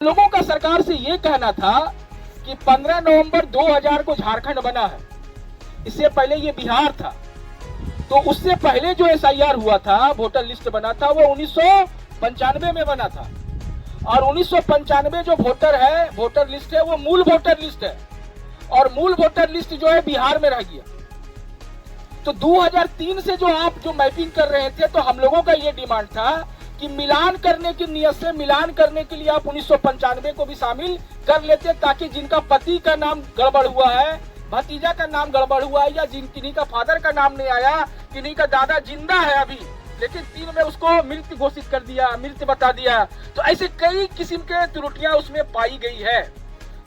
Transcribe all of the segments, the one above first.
लोगों का सरकार से ये कहना था कि 15 नवंबर 2000 को झारखंड बना है, इससे पहले ये बिहार था। तो उससे पहले जो एसआईआर हुआ था, वोटर लिस्ट बना था, वो 1995 में बना था। और 1995 जो वोटर लिस्ट है, वो मूल वोटर लिस्ट है। और मूल वोटर लिस्ट जो है बिहार में रह गया। तो 2003 से जो आप जो मैपिंग कर रहे थे, तो हम लोगों का ये डिमांड था कि मिलान करने की नियत से मिलान करने के लिए आप 1995 को भी शामिल कर लेते, ताकि जिनका पति का नाम गड़बड़ हुआ है, भतीजा का नाम गड़बड़ हुआ है, या किन्हीं का फादर का नाम नहीं आया, किन्हीं का दादा जिंदा है अभी लेकिन 3 में उसको मृत घोषित कर दिया, मृत बता दिया, तो ऐसे कई किस्म के त्रुटियां उसमें पाई गई है।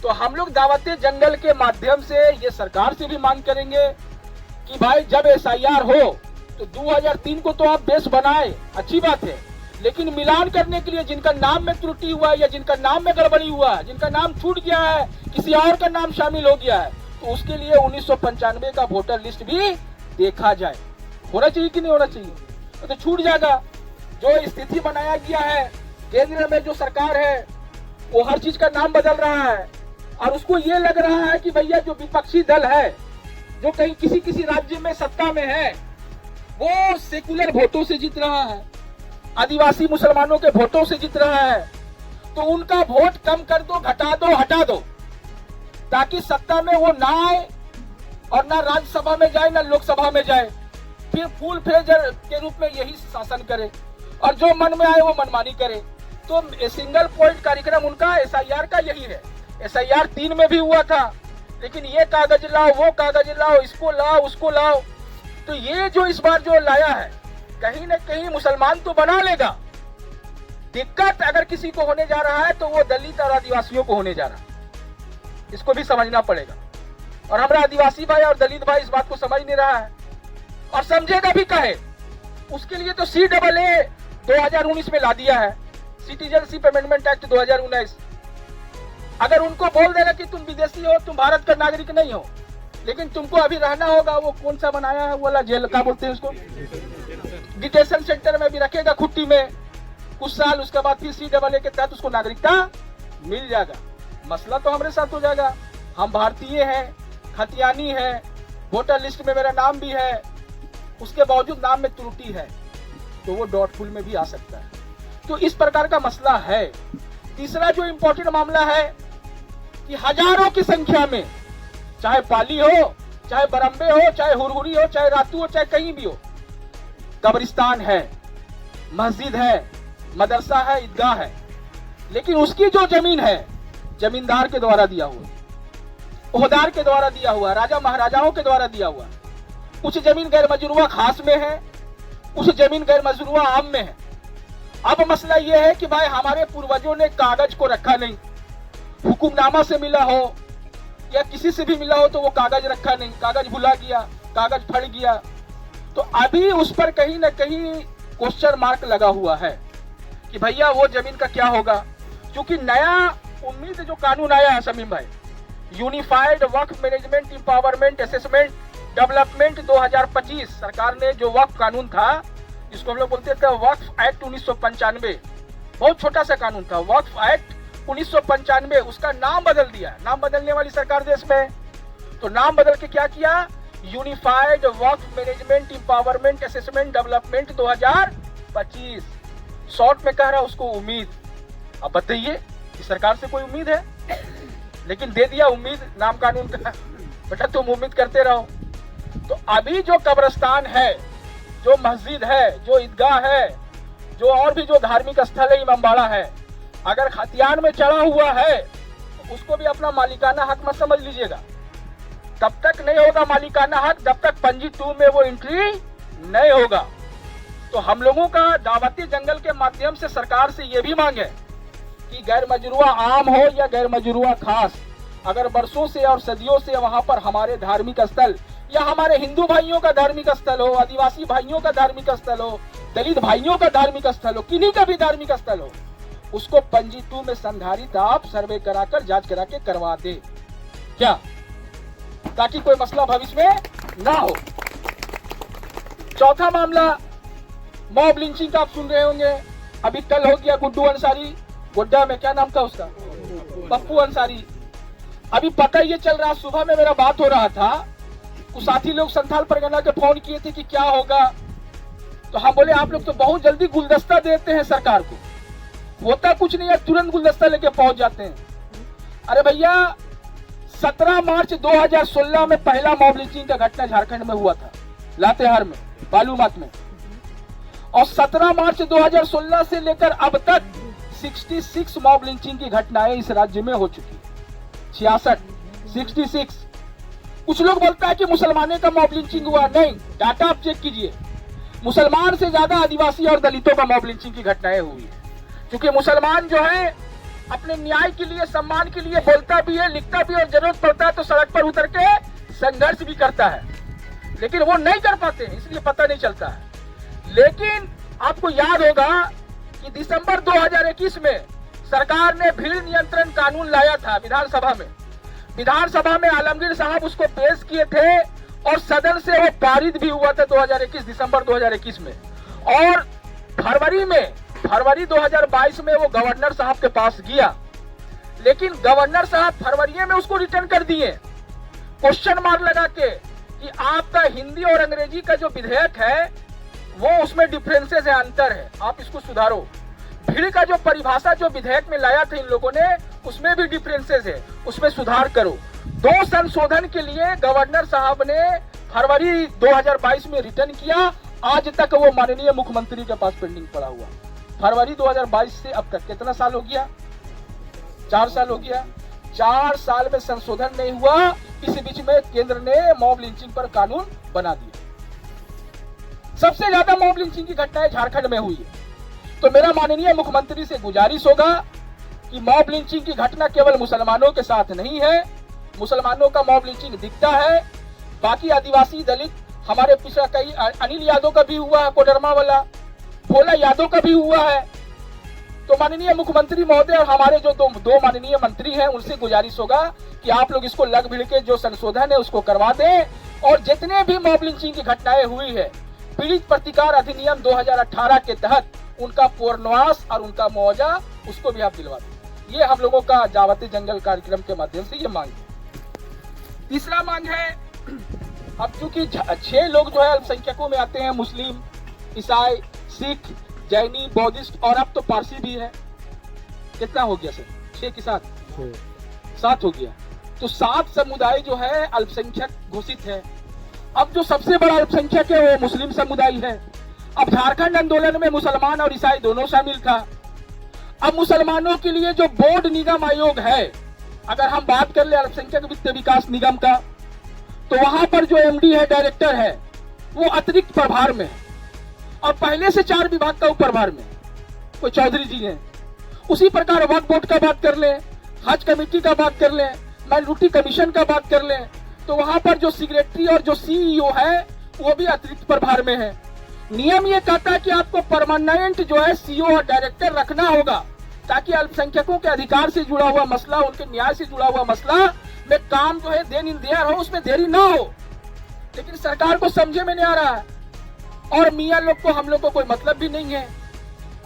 तो हम लोग दावते जंगल के माध्यम से ये सरकार से भी मांग करेंगे कि भाई जब एसआईआर हो तो 2003 को तो आप बेस बनाए, अच्छी बात है, लेकिन मिलान करने के लिए जिनका नाम में त्रुटि हुआ है या जिनका नाम में गड़बड़ी हुआ है, जिनका नाम छूट गया है, किसी और का नाम शामिल हो गया है, तो उसके लिए 1995 का वोटर लिस्ट भी देखा जाए। होना चाहिए कि नहीं होना चाहिए? तो छूट जाएगा। जो स्थिति बनाया गया है, केंद्र में जो सरकार है वो हर चीज का नाम बदल रहा है, और उसको ये लग रहा है कि भैया जो विपक्षी दल है, जो कहीं किसी राज्य में सत्ता में है, वो सेकुलर वोटों से जीत रहा है, आदिवासी मुसलमानों के वोटों से जीत रहा है, तो उनका वोट कम कर दो, घटा दो, हटा दो, ताकि सत्ता में वो ना आए और ना राज्यसभा में जाए, ना लोकसभा में जाए, फिर फूल फेजर के रूप में यही शासन करे और जो मन में आए वो मनमानी करे। तो सिंगल पॉइंट कार्यक्रम उनका एसआईआर का यही है। एसआईआर 3 में भी हुआ था, लेकिन ये कागज लाओ, वो कागज लाओ, इसको लाओ, उसको लाओ। तो ये जो इस बार जो लाया है, कहीं न कहीं मुसलमान तो बना लेगा, दिक्कत अगर किसी को होने जा रहा है तो वो दलित और आदिवासियों को होने जा रहा है। इसको भी समझना पड़ेगा। और हमारा आदिवासी भाई और दलित भाई इस बात को समझ नहीं रहा है और समझेगा भी कहे। उसके लिए तो CAA 2019 में ला दिया है, सिटीजनशिप अमेंडमेंट एक्ट 2019। अगर उनको बोल देना कि तुम विदेशी हो, तुम भारत का नागरिक नहीं हो, लेकिन तुमको अभी रहना होगा, वो कौन सा बनाया है वाला जेल, क्या बोलते हैं उसको, डिटेंशन सेंटर में भी रखेगा, खुट्टी में कुछ साल, उसके बाद फिर CAA के तहत उसको नागरिकता मिल जाएगा। मसला तो हमारे साथ हो जाएगा। हम भारतीय हैं, खतियानी है, वोटर लिस्ट में मेरा नाम भी है, उसके बावजूद नाम में त्रुटि है, तो वो डाउटफुल में भी आ सकता है। तो इस प्रकार का मसला है। तीसरा जो इम्पोर्टेंट मामला है कि हजारों की संख्या में, चाहे पाली हो, चाहे बरम्बे हो, चाहे हुरहुरी हो, चाहे रातू हो, चाहे कहीं भी हो, कब्रिस्तान है, मस्जिद है, मदरसा है, ईदगाह है, लेकिन उसकी जो जमीन है जमींदार के द्वारा दिया हुआ, ओहदार के द्वारा दिया हुआ, राजा महाराजाओं के द्वारा दिया हुआ। कुछ जमीन गैर मजरूआ खास में है, कुछ जमीन गैर मजरूआ आम में है। अब मसला यह है कि भाई हमारे पूर्वजों ने कागज को रखा नहीं, हुकुमनामा से मिला हो या किसी से भी मिला हो तो वो कागज रखा नहीं, कागज भुला गया, कागज फट गया। तो अभी उस पर कहीं ना कहीं क्वेश्चन मार्क लगा हुआ है कि भैया वो जमीन का क्या होगा। क्योंकि नया उम्मीद जो कानून आया है समीम भाई, यूनिफाइड वक्फ मैनेजमेंट एम्पावरमेंट असेसमेंट डेवलपमेंट 2025, सरकार ने जो वक्फ कानून था, जिसको हम लोग बोलते थे वक्फ एक्ट 1995, बहुत छोटा सा कानून था, वक्फ एक्ट 1995, उसका नाम बदल दिया। नाम बदलने वाली सरकार देश में, तो नाम बदल के क्या किया, यूनिफाइड वक्फ management empowerment assessment development 2025, short में कह रहा उसको उम्मीद। अब बताइए कि सरकार से कोई उम्मीद है? लेकिन दे दिया उम्मीद नाम कानून का, बेटा तुम उम्मीद करते रहो। तो अभी जो कब्रिस्तान है, जो मस्जिद है, जो ईदगाह है, जो और भी जो धार्मिक स्थल है, इमामबाड़ा है, अगर खतियान में चढ़ा हुआ है तो उसको भी अपना मालिकाना हक मत समझ लीजिएगा। तब तक नहीं होगा मालिकाना हक जब तक पंजी 2 में वो एंट्री नहीं होगा। तो हम लोगों का दावती जंगल के माध्यम से सरकार से ये भी मांग है कि गैर मजरूआ आम हो या गैर मजरूआ खास, अगर बरसों से और सदियों से वहां पर हमारे धार्मिक स्थल या हमारे हिंदू भाइयों का धार्मिक स्थल हो, आदिवासी भाइयों का धार्मिक स्थल हो, दलित भाइयों का धार्मिक स्थल हो, किन्हीं का भी धार्मिक स्थल हो, उसको पंजी 2 में संधारित आप सर्वे कराकर जांच करा के करवा दे क्या, ताकि कोई मसला भविष्य में ना हो। चौथा मामला मॉब लिंचिंग का आप सुन रहे होंगे। अभी कल हो गया गुड्डू अंसारी, गोड्डा में, क्या नाम था उसका, पप्पू अंसारी। अभी पता ये चल रहा, सुबह में मेरा बात हो रहा था, कुछ साथी लोग संथाल परगना के फोन किए थे कि क्या होगा, तो हम बोले आप लोग तो बहुत जल्दी गुलदस्ता देते हैं सरकार को, होता कुछ नहीं है, तुरंत गुलदस्ता लेके पहुंच जाते हैं। अरे भैया 17 मार्च 2016 में पहला मॉब लिंचिंग का घटना झारखंड में हुआ था, लातेहार में, बालूमाथ में, और 17 मार्च 2016 से लेकर अब तक 66 मॉब लिंचिंग की घटनाएं इस राज्य में हो चुकी है। 66। कुछ लोग बोलता है कि मुसलमानों का मॉब लिंचिंग हुआ, नहीं, डाटा आप चेक कीजिए, मुसलमान से ज्यादा आदिवासी और दलितों का मॉब लिंचिंग की घटनाएं हुई है। क्योंकि मुसलमान जो है अपने न्याय के लिए, सम्मान के लिए बोलता भी है, लिखता भी है, और जरूरत पड़ता है तो सड़क पर उतर के संघर्ष भी करता है, लेकिन वो नहीं कर पाते हैं, इसलिए पता नहीं चलता है। लेकिन आपको याद होगा कि दिसंबर 2021 में सरकार ने भीड़ नियंत्रण कानून लाया था विधानसभा में आलमगीर साहब उसको पेश किए थे और सदन से वो पारित भी हुआ था 2021 दिसंबर 2021 में। और फरवरी 2022 में वो गवर्नर साहब के पास गया, लेकिन गवर्नर साहब फरवरी में उसको रिटर्न कर दिए, क्वेश्चन मार्क लगा के कि आपका हिंदी और अंग्रेजी का जो विधेयक है वो उसमें डिफरेंसेस है, अंतर है, आप इसको सुधारो। भीड़ का जो परिभाषा जो विधेयक में लाया था इन लोगों ने, उसमें भी डिफरेंसेस है, उसमें सुधार करो। 2 संशोधन के लिए गवर्नर साहब ने फरवरी 2022 में रिटर्न किया, आज तक वो माननीय मुख्यमंत्री के पास पेंडिंग पड़ा हुआ। फरवरी 2022 से अब तक कितना साल हो गया? 4 साल हो गया। 4 साल में संशोधन नहीं हुआ, इस बीच में केंद्र ने मॉब लिंचिंग पर कानून बना दिया। सबसे ज्यादा मॉब लिंचिंग की घटनाएं झारखंड में हुई है। तो मेरा माननीय मुख्यमंत्री से गुजारिश होगा कि मॉब लिंचिंग की घटना केवल मुसलमानों के साथ नहीं है, मुसलमानों का मॉब लिंचिंग दिखता है, बाकी आदिवासी दलित, हमारे पिछड़ा कई अनिल यादव का भी हुआ है, कोडरमा वाला, भोला यादव का भी हुआ है। तो माननीय मुख्यमंत्री महोदय और हमारे जो दो माननीय मंत्री हैं, उनसे गुजारिश होगा कि आप लोग इसको लग भिड़ के जो संशोधन है उसको करवा दें, और जितने भी मॉब लिंचिंग की घटनाएं हुई है, पीड़ित प्रतिकार अधिनियम 2018 के तहत उनका पुनर्वास और उनका मुआवजा उसको भी आप दिलवा दें। ये हम लोगों का जावते जंगल कार्यक्रम के माध्यम से ये मांग है। तीसरा मांग है, अब चूंकि 6 लोग जो है अल्पसंख्यकों में आते हैं, मुस्लिम, ईसाई, सिख, जैनी, बौद्धिस्ट और अब तो पारसी भी है। कितना हो गया सर? 6 के साथ 7 हो गया। तो 7 समुदाय जो है अल्पसंख्यक घोषित है। अब जो सबसे बड़ा अल्पसंख्यक है वो मुस्लिम समुदाय है। अब झारखंड आंदोलन में मुसलमान और ईसाई दोनों शामिल था। अब मुसलमानों के लिए जो बोर्ड निगम आयोग है, अगर हम बात कर ले अल्पसंख्यक वित्त विकास निगम का, तो वहां पर जो एमडी है, डायरेक्टर है, वो अतिरिक्त प्रभार में है और पहले से 4 विभाग का प्रभार में कोई चौधरी जी हैं। उसी प्रकार वक्फ बोर्ड का बात कर ले, हज कमेटी का बात कर ले, माइनॉरिटी कमीशन का बात कर ले, तो वहां पर जो सेक्रेटरी और जो सीईओ है वो भी अतिरिक्त प्रभार में है। नियम ये कहता है कि आपको परमानेंट जो है सीईओ और डायरेक्टर रखना होगा, ताकि अल्पसंख्यकों के अधिकार से जुड़ा हुआ मसला, उनके न्याय से जुड़ा हुआ मसला में काम जो है देन इन देयर हो, उसमें देरी ना हो। लेकिन सरकार को समझे में नहीं आ रहा है, और मियाँ लोग को, हम लोग को कोई मतलब भी नहीं है।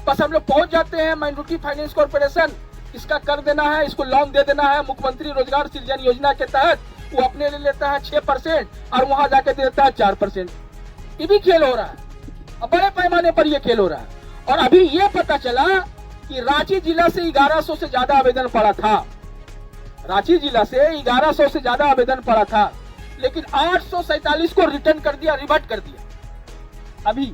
बस हम लोग पहुंच जाते हैं, माइनॉरिटी फाइनेंस कॉर्पोरेशन इसका कर देना है, इसको लोन दे देना है, मुख्यमंत्री रोजगार सृजन योजना के तहत वो अपने ले लेता है 6% और वहां जाके देता है 4%। ये भी खेल हो रहा है, अब बड़े पैमाने पर ये खेल हो रहा है। और अभी ये पता चला कि रांची जिला से 1100 से ज्यादा आवेदन पड़ा था, रांची जिला से 1100 से ज्यादा आवेदन पड़ा था, लेकिन 847 को रिटर्न कर दिया, रिवर्ट कर दिया। अभी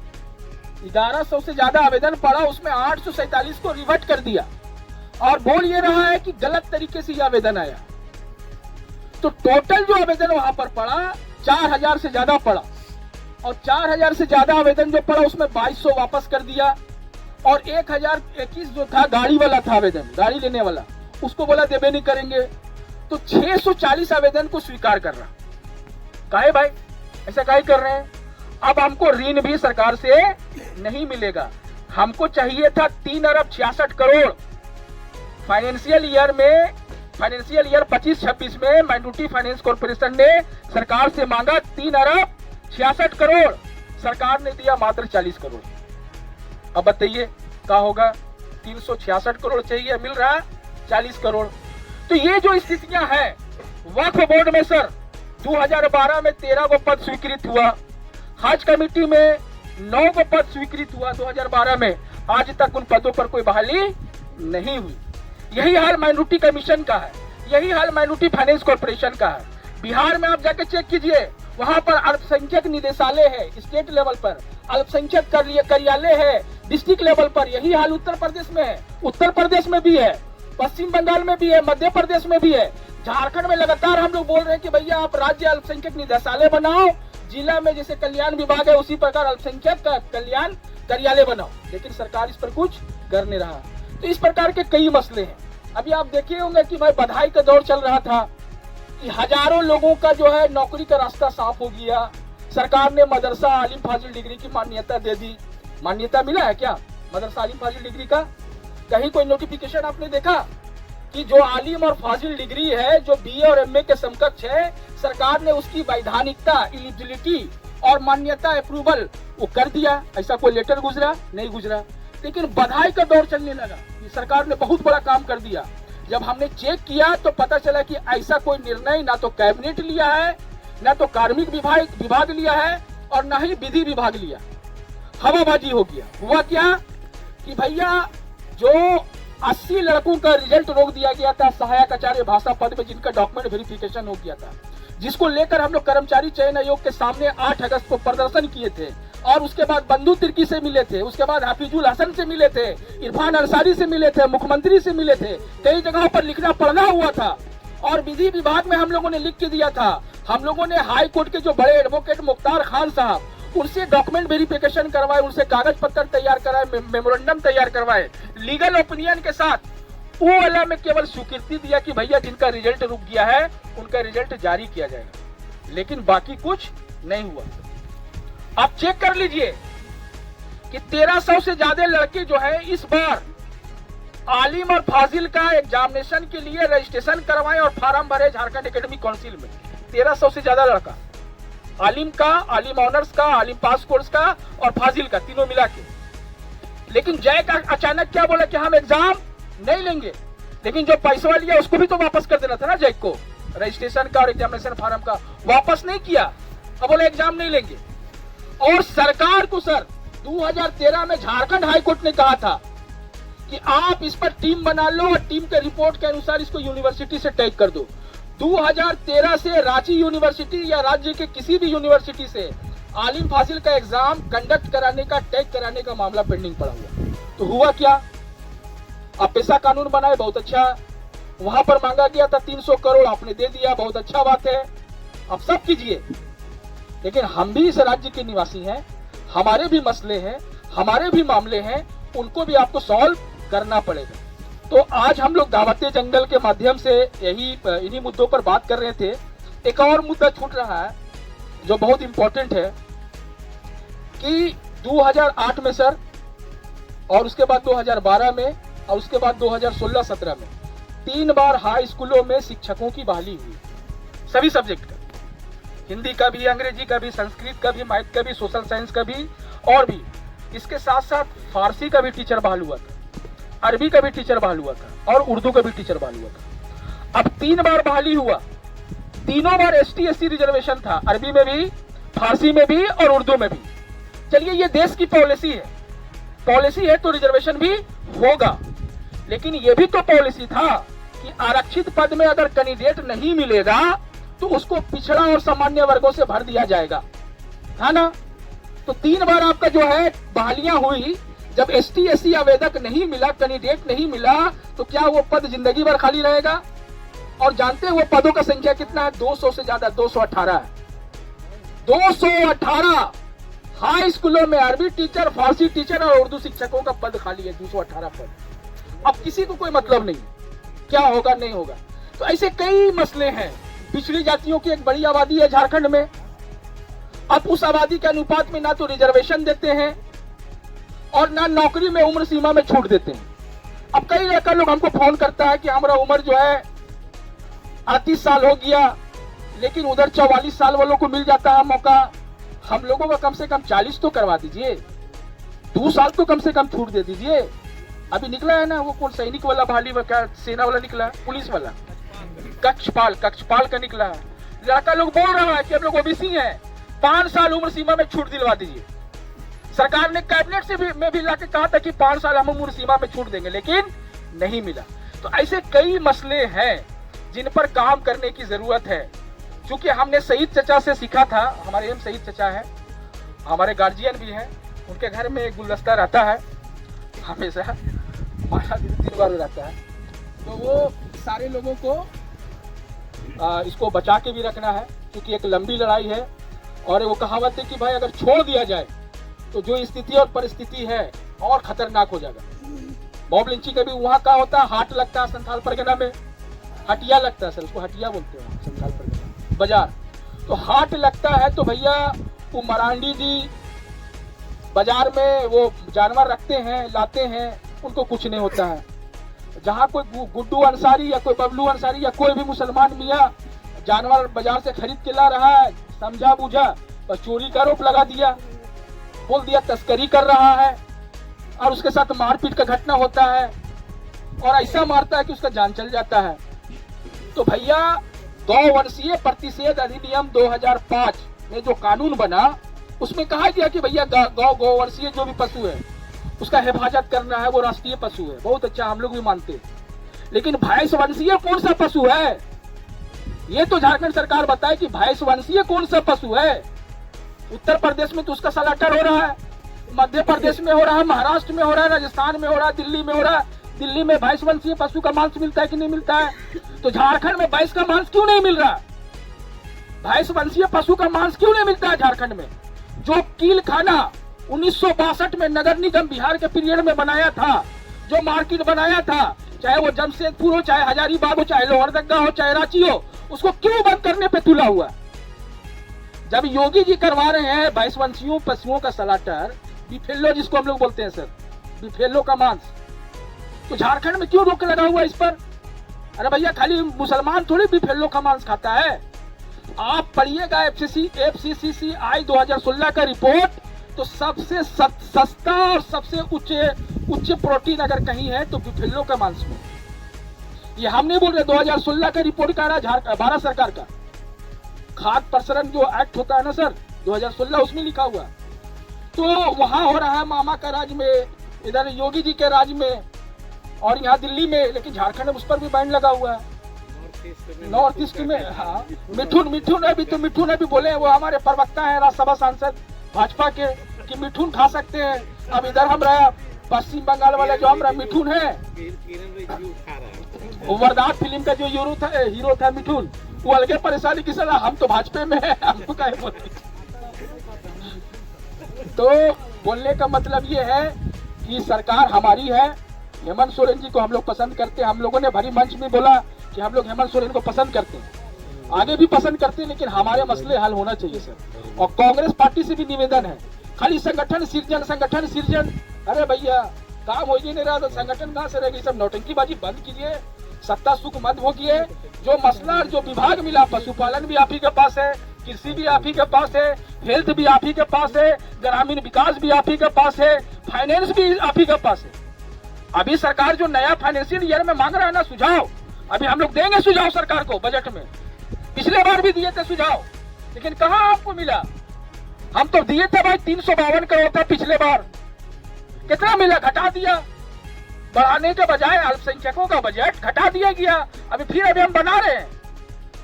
1100 से ज्यादा आवेदन पड़ा, उसमें 847 को रिवर्ट कर दिया, और बोल ये रहा है कि गलत तरीके से यह आवेदन आया। तो टोटल जो आवेदन वहां पर पड़ा 4000 से ज्यादा पड़ा, और 4000 से ज्यादा आवेदन जो पड़ा उसमें 2200 वापस कर दिया, और 1021 जो था गाड़ी वाला था आवेदन, गाड़ी लेने वाला, उसको बोला देवे नहीं करेंगे। तो 640 आवेदन को स्वीकार कर रहा। काहे भाई ऐसा काहे कर रहे हैं? अब हमको ऋण भी सरकार से नहीं मिलेगा, हमको चाहिए था 3 अरब 66 करोड़। फाइनेंशियल ईयर 25-26 में माइनॉरिटी फाइनेंस कॉर्पोरेशन ने सरकार से मांगा 3 अरब 66 करोड़, सरकार ने दिया मात्र 40 करोड़। अब बताइए क्या होगा? 366 करोड़ चाहिए, मिल रहा 40 करोड़। तो ये जो स्थितियां हैं, वक्फ बोर्ड में सर 2012 में 13 को पद स्वीकृत हुआ, हज कमेटी में 9 को पद स्वीकृत हुआ 2012 में, आज तक उन पदों पर कोई बहाली नहीं हुई। यही हाल माइनॉरिटी कमीशन का है, यही हाल माइनॉरिटी फाइनेंस कॉर्पोरेशन का है। बिहार में आप जाके चेक कीजिए, वहां पर अल्पसंख्यक निदेशालय है स्टेट लेवल पर, अल्पसंख्यक कार्यालय है डिस्ट्रिक्ट लेवल पर। यही हाल उत्तर प्रदेश में है, उत्तर प्रदेश में भी है, पश्चिम बंगाल में भी है, मध्य प्रदेश में भी है। झारखंड में लगातार हम लोग बोल रहे हैं कि भैया आप राज्य अल्पसंख्यक निदेशालय बनाओ, जिला में जैसे कल्याण विभाग है उसी प्रकार अल्पसंख्यक का कल्याण कार्यालय बनाओ, लेकिन सरकार इस पर कुछ कर नहीं रहा। तो इस प्रकार के कई मसले हैं। अभी आप देखे होंगे कि भाई बधाई का दौर चल रहा था कि हजारों लोगों का जो है नौकरी का रास्ता साफ हो गया, सरकार ने मदरसा आलिम फाजिल डिग्री की मान्यता दे दी। मान्यता मिला है क्या मदरसा आलिम फाजिल डिग्री का? कहीं कोई नोटिफिकेशन आपने देखा कि जो आलिम और फाजिल डिग्री है, जो बीए और एमए के समकक्ष है, सरकार ने उसकी वैधानिकता, एलिजिबिलिटी और मान्यता अप्रूवल वो कर दिया? ऐसा कोई लेटर गुजरा? नहीं गुजरा। लेकिन बधाई का दौर चलने लगा कि सरकार ने बहुत बड़ा काम कर दिया। जब हमने चेक किया तो पता चला कि ऐसा कोई निर्णय ना तो कैबिनेट लिया है, ना तो कार्मिक विभाग लिया है, और ना ही विधि विभाग लिया। हवाबाजी हो गया। हुआ क्या कि भैया जो 80 लड़कों का रिजल्ट रोक दिया गया था सहायक आचार्य भाषा पद में, जिनका डॉक्यूमेंट वेरिफिकेशन हो गया था, जिसको लेकर हम लोग कर्मचारी चयन आयोग के सामने 8 अगस्त को प्रदर्शन किए थे, और उसके बाद बंधु तिर्की से मिले थे, उसके बाद हाफिजुल हसन से मिले थे, इरफान अंसारी से मिले थे, मुख्यमंत्री से मिले थे, कई जगहों पर लिखना पढ़ना हुआ था। और विधि विभाग में हम लोगों ने लिख के दिया था। हम लोगों ने हाई कोर्ट के जो बड़े एडवोकेट मुख्तार खान साहब, उनसे डॉक्यूमेंट वेरिफिकेशन करवाए, उनसे कागज पत्र तैयार कराए, मेमोरेंडम तैयार करवाए, लीगल ओपिनियन के साथ। वो वाला में केवल स्वीकृति दिया कि भैया जिनका रिजल्ट रुक गया है उनका रिजल्ट जारी किया जाएगा, लेकिन बाकी कुछ नहीं हुआ। आप चेक कर लीजिए कि 1300 से ज्यादा लड़के जो है इस बार आलिम और फाजिल का एग्जामिनेशन के लिए रजिस्ट्रेशन करवाए और फार्म भरे झारखंड एकेडमिक काउंसिल में। 1300 से ज्यादा लड़का आलिम का, आलिम ऑनर्स का, आलिम पास कोर्स का और फाजिल का, तीनों मिला के। लेकिन जय का अचानक क्या बोला कि हम एग्जाम नहीं लेंगे, लेकिन जो पैसा लिया उसको भी तो वापस कर देना था ना। जय को रजिस्ट्रेशन का और एग्जामिनेशन फार्म का वापस नहीं किया, अब बोले एग्जाम नहीं लेंगे। और सरकार को सर 2013 में झारखंड हाईकोर्ट ने कहा था कि आप इस पर टीम बना लो और टीम के रिपोर्ट के अनुसार इसको यूनिवर्सिटी से टैग कर दो। 2013 से रांची यूनिवर्सिटी या राज्य के किसी भी यूनिवर्सिटी से आलिम फाजिल का एग्जाम कंडक्ट कराने का, टैग कराने का मामला पेंडिंग पड़ा हुआ। तो हुआ क्या? आप पेशा कानून बनाए, बहुत अच्छा। वहां पर मांगा गया था 300 करोड़, आपने दे दिया, बहुत अच्छा बात है, आप सब कीजिए। लेकिन हम भी इस राज्य के निवासी हैं, हमारे भी मसले हैं, हमारे भी मामले हैं, उनको भी आपको सॉल्व करना पड़ेगा। तो आज हम लोग दावते जंगल के माध्यम से इन्हीं मुद्दों पर बात कर रहे थे। एक और मुद्दा छूट रहा है जो बहुत इंपॉर्टेंट है कि 2008 में सर, और उसके बाद 2012 में, और उसके बाद 2016-17 में 3 बार हाई स्कूलों में शिक्षकों की बहाली हुई, सभी सब्जेक्ट का, हिंदी का भी, अंग्रेजी का भी, संस्कृत का भी, मैथ का भी, सोशल साइंस का भी, और भी। इसके साथ साथ फारसी का भी टीचर बहाल हुआ था, अरबी का भी टीचर बहाल हुआ था, और उर्दू का भी टीचर बहाल हुआ था। अब 3 बार बहाली हुआ, तीनों बार ST SC रिजर्वेशन था, अरबी में भी, फारसी में भी और उर्दू में भी। चलिए ये देश की पॉलिसी है तो रिजर्वेशन भी होगा, लेकिन ये भी तो पॉलिसी था कि आरक्षित पद में अगर कैंडिडेट नहीं मिलेगा तो उसको पिछड़ा और सामान्य वर्गों से भर दिया जाएगा, था ना? तो 3 बार आपका जो है बहालियां हुई। जब ST SC आवेदक नहीं मिला, कैंडिडेट नहीं मिला, तो क्या वो पद जिंदगी भर खाली रहेगा? और जानते हैं वो पदों का संख्या कितना है? 200 से ज्यादा, 218 है। 218 हाई स्कूलों में अरबी टीचर, फारसी टीचर और उर्दू शिक्षकों का पद खाली है, 218 पद। अब किसी को कोई मतलब नहीं क्या होगा नहीं होगा। तो ऐसे कई मसले हैं। पिछड़ी जातियों की एक बड़ी आबादी है झारखंड में, अब उस आबादी के अनुपात में ना तो रिजर्वेशन देते हैं और ना नौकरी में उम्र सीमा में छूट देते हैं। अब कई लड़का लोग हमको फोन करता है कि हमारा उम्र जो है 38 साल हो गया, लेकिन उधर 44 साल वालों को मिल जाता है मौका, हम लोगों का कम से कम 40 तो करवा दीजिए, 2 साल तो कम से कम छूट दे दीजिए। अभी निकला है ना वो कौन सैनिक वाला बहाली, क्या सेना वाला निकला, पुलिस वाला, कक्षपाल का निकला है। लड़का लोग बोल रहा है कि हम लोग ओबीसी हैं, 5 साल उम्र सीमा में छूट दिलवा दीजिए। सरकार ने कैबिनेट से में भी लाके कहा था कि 5 साल हम उम्र सीमा में छूट देंगे, लेकिन नहीं मिला। तो ऐसे कई मसले हैं जिन पर काम करने की जरूरत है। चूंकि हमने शहीद चचा से सीखा था, हमारे एम शहीद चचा है, हमारे गार्जियन भी हैं, उनके घर में एक गुलदस्ता रहता है, हमेशा माला 3 बार रहता है। तो वो सारे लोगों को इसको बचा के भी रखना है, क्योंकि एक लंबी लड़ाई है। और वो कहावत है कि भाई अगर छोड़ दिया जाए तो जो स्थिति और परिस्थिति है और खतरनाक हो जाएगा। मॉब लिंचिंग का भी वहाँ का होता है, हाट लगता है संथाल परगना में, हटिया लगता है सर, उसको हटिया बोलते हैं संथाल परगना बाजार। तो हाट लगता है तो भैया वो मरांडी जी बाजार में वो जानवर रखते हैं, लाते हैं, उनको कुछ नहीं होता है। जहाँ कोई गुड्डू अंसारी या कोई बबलू अंसारी या कोई भी मुसलमान मियाँ जानवर बाजार से खरीद के ला रहा है, समझा बूझा बस चोरी का आरोप लगा दिया, बोल दिया तस्करी कर रहा है, और उसके साथ मारपीट का घटना होता है और ऐसा मारता है कि उसका जान चल जाता है। तो भैया गौवंशीय प्रतिषेध अधिनियम 2005 में जो कानून बना, उसमें कहा गया कि भैया गौवंशीय जो भी पशु है उसका हिफाजत करना है, वो राष्ट्रीय पशु है। बहुत अच्छा, हम लोग भी मानते हैं। लेकिन भैंस वंशीय कौन सा पशु है, ये तो झारखंड सरकार बताए कि भैंस वंशीय कौन सा पशु है। उत्तर प्रदेश में तो उसका सलाटर हो रहा है, मध्य प्रदेश में हो रहा है, महाराष्ट्र में हो रहा है, राजस्थान में हो रहा है, दिल्ली में हो रहा है। दिल्ली में भैंस वंशीय पशु का मांस मिलता है कि नहीं मिलता है? तो झारखंड में भैंस का मांस क्यों नहीं मिल रहा? भैंस वंशीय पशु का मांस क्यों नहीं मिलता है झारखंड में? जो कील खाना 1962 में नगर निगम बिहार के पीरियड में बनाया था, जो मार्केट बनाया था, चाहे वो जमशेदपुर हो, चाहे हजारीबाग हो, चाहे लोहरदगा हो, चाहे रांची हो, उसको क्यों बंद करने पे तुला हुआ? जब योगी जी करवा रहे हैं भैंसवंशियों पशुओं का सलाटर, बिफेलो जिसको हम लोग बोलते हैं सर, बिफेलो का मांस, तो झारखंड में क्यों रोक लगा हुआ इस पर? अरे भैया खाली मुसलमान थोड़ी बिफेलो का मांस खाता है। आप पढ़िएगा FCCCI 2016 का रिपोर्ट, तो सबसे सस्ता और सबसे उच्च प्रोटीन अगर कहीं है तो बिफेलो का मांस में। ये हम नहीं बोल रहे, 2016 का रिपोर्ट का रहा भारत सरकार का खाद्य प्रसरण जो एक्ट होता है ना सर 2016, उसमें लिखा हुआ। तो वहां हो रहा है मामा का राज में, इधर योगी जी के राज में, और यहाँ दिल्ली में, लेकिन झारखंड में उस पर भी बैन लगा हुआ है। नॉर्थ ईस्ट में हाँ, मिठुन अभी बोले, वो हमारे प्रवक्ता है राज्यसभा सांसद भाजपा के, कि मिठुन खा सकते हैं। अब इधर हम रहा पश्चिम बंगाल वाले जो हमारा मिठुन है, वो वरदान फिल्म का जो हीरो था मिठुन, वो अलगे परेशानी की सलाह, हम तो भाजपा में है, हमको क्या बोले। तो बोलने का मतलब ये है कि सरकार हमारी है। हेमंत सोरेन जी को हम लोग पसंद करते हैं। हम लोगों ने भरी मंच में बोला कि हम लोग हेमंत सोरेन को पसंद करते हैं, आगे भी पसंद करते हैं, लेकिन हमारे मसले हल होना चाहिए सर। और कांग्रेस पार्टी से भी निवेदन है, खाली संगठन सृजन, अरे भैया काम हो ही नहीं रहा तो संगठन कहाँ से रहेगी? सब नौटंकीबाजी बंद कीजिए, सत्ता सुख मत भोगिए। जो मसला जो विभाग मिला, पशुपालन भी आप ही के पास है, कृषि भी आप ही के पास है, हेल्थ भी आप ही के पास है, ग्रामीण विकास भी आप ही के पास है, फाइनेंस भी आप ही के पास है। अभी सरकार जो नया फाइनेंशियल ईयर में मांग रहा है ना सुझाव, अभी हम लोग देंगे सुझाव सरकार को बजट में। पिछले बार भी दिए थे सुझाव, लेकिन कहाँ आपको मिला? हम तो दिए थे भाई 352 करोड़ था पिछले बार, कितना मिला? घटा दिया। बढ़ाने के बजाय अल्पसंख्यकों का बजट घटा दिया गया। अभी हम बना रहे हैं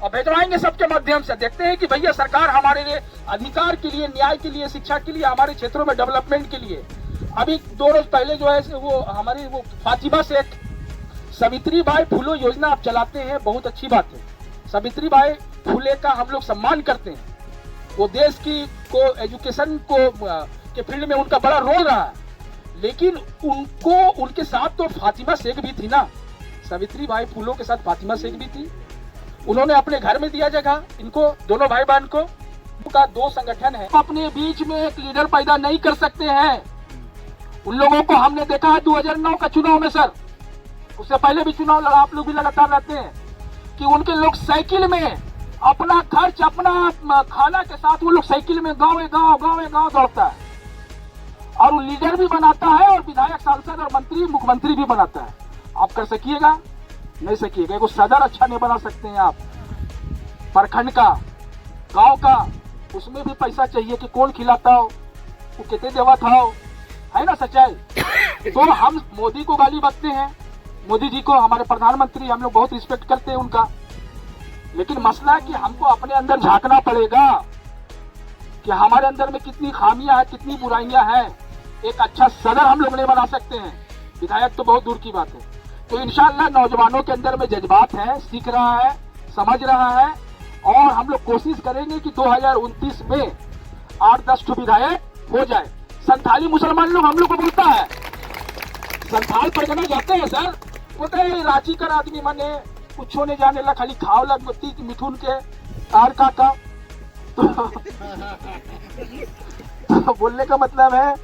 और भेजवाएंगे सबके माध्यम से। देखते हैं कि भैया सरकार हमारे लिए अधिकार के लिए, न्याय के लिए, शिक्षा के लिए, हमारे क्षेत्रों में डेवलपमेंट के लिए। अभी 2 रोज पहले जो है वो हमारी वो फातिमा शेख सावित्री बाई फुले योजना आप चलाते हैं, बहुत अच्छी बात है। सावित्री बाई फुले का हम लोग सम्मान करते हैं, वो देश की को एजुकेशन को के फील्ड में उनका बड़ा रोल रहा है। लेकिन उनको उनके साथ तो फातिमा शेख भी थी ना, सावित्री बाई फुले के साथ फातिमा शेख भी थी। उन्होंने अपने घर में दिया जगह इनको, दोनों भाई बहन को। उनका 2 संगठन है, अपने बीच में एक लीडर पैदा नहीं कर सकते हैं। उन लोगों को हमने देखा है 2009 का चुनाव में सर, उससे पहले भी चुनाव लड़ा, आप लोग भी लगातार रहते हैं, कि उनके लोग साइकिल में अपना खर्च, अपना खाना के साथ वो लोग साइकिल में गाँव दौड़ता है, और वो लीडर भी बनाता है और विधायक, सांसद और मंत्री, मुख्यमंत्री भी बनाता है। आप कर सकिएगा? नहीं सकिएगा। एगो सदर अच्छा नहीं बना सकते हैं आप, प्रखंड का, गांव का, उसमें भी पैसा चाहिए कि कौन खिलाता हो, वो कितने देवा था हो, है ना सच्चाई। तो हम मोदी को गाली बकते हैं, मोदी जी को, हमारे प्रधानमंत्री, हम लोग बहुत रिस्पेक्ट करते हैं उनका, लेकिन मसला है कि हमको अपने अंदर झांकना पड़ेगा कि हमारे अंदर में कितनी खामियां हैं, कितनी बुराइयां हैं। एक अच्छा सदर हम लोग नहीं बना सकते हैं, विधायक तो बहुत दूर की बात है। तो इंशाअल्लाह नौजवानों के अंदर में जज्बात है, सीख रहा है, समझ रहा है, और हम लोग कोशिश करेंगे कि 2029 में 8-10 ठो विधायक हो जाए। संथाली मुसलमान लोग हम लोग को बोलता है, संथाल परगना जाते हैं सर, बोलते हैं रांची कर आदमी मने कुछ होने जाने ला, खाली खाओ लग मोती मिठुन के तार का तो बोलने का मतलब है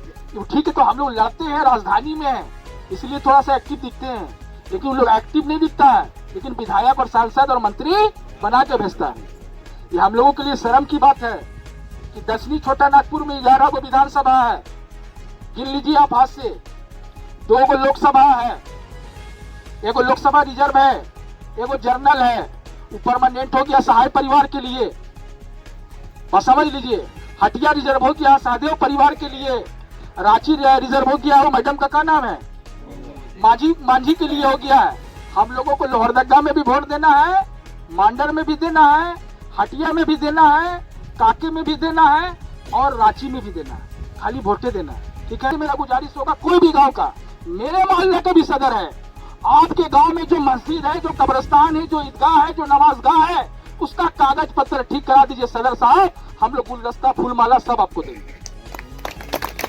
ठीक है, तो हम लोग लड़ते हैं, राजधानी में है इसलिए थोड़ा सा एक्टिव दिखते हैं, लेकिन उन लोग एक्टिव नहीं दिखता है, लेकिन विधायक और सांसद और मंत्री बना के भेजता है। ये हम लोगों के लिए शर्म की बात है कि 10वीं छोटा नागपुर में 11 गो विधानसभा है, गिन लीजिए आप हाथ से। 2 गो लोकसभा है, एगो लोकसभा रिजर्व है, एगो जर्नल है, वो परमानेंट हो गया सहाय परिवार के लिए, बस समझ लीजिए। हटिया रिजर्व हो गया सहदेव परिवार के लिए, रांची रिजर्व हो गया, वो मैडम का क्या नाम है, मांझी के लिए हो गया है। हम लोगों को लोहरदगा में भी वोट देना है, मांडर में भी देना है, हटिया में भी देना है, काके में भी देना है, और रांची में भी देना है, खाली वोटे देना है, ठीक है। मेरा गुजारिश होगा कोई भी गांव का, मेरे मोहल्ले का भी सदर है, आपके गांव में जो मस्जिद है, जो कब्रिस्तान है, जो ईदगाह है, जो नमाजगाह है, उसका कागज पत्र ठीक करा दीजिए सदर साहब, हम लोग गुलदस्ता फूलमाला सब आपको देंगे,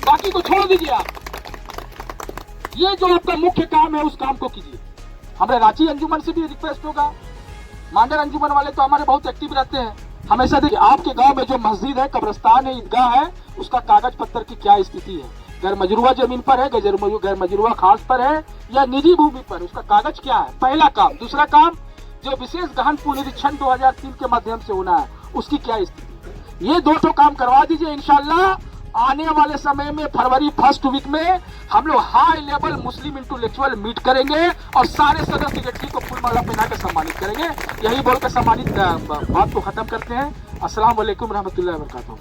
बाकी को छोड़ दीजिए आप। ये जो आपका मुख्य काम है उस काम को कीजिए। हमारे रांची अंजुमन से भी रिक्वेस्ट होगा, मांडर अंजुमन वाले तो हमारे बहुत एक्टिव रहते हैं, हमेशा देखिए आपके गांव में जो मस्जिद है, कब्रिस्तान है, ईदगाह है, उसका कागज पत्र की क्या स्थिति है, गैर मजरूआ जमीन पर है, गैर मजरूआ खास पर है, या निजी भूमि पर, उसका कागज क्या है, पहला काम। दूसरा काम, जो विशेष गहन पुनरीक्षण 2003 के माध्यम से होना है, उसकी क्या स्थिति। ये 2 काम करवा दीजिए, इंशाल्लाह आने वाले समय में फरवरी फर्स्ट वीक में हम लोग हाई लेवल मुस्लिम इंटेलेक्चुअल मीट करेंगे और सारे सदर सेक्रेटरी को फूलमाला पहना के सम्मानित करेंगे। यही बोल के सम्मानित बात को खत्म करते हैं। अस्सलाम वालेकुम रहमतुल्लाहि व बरकातहू।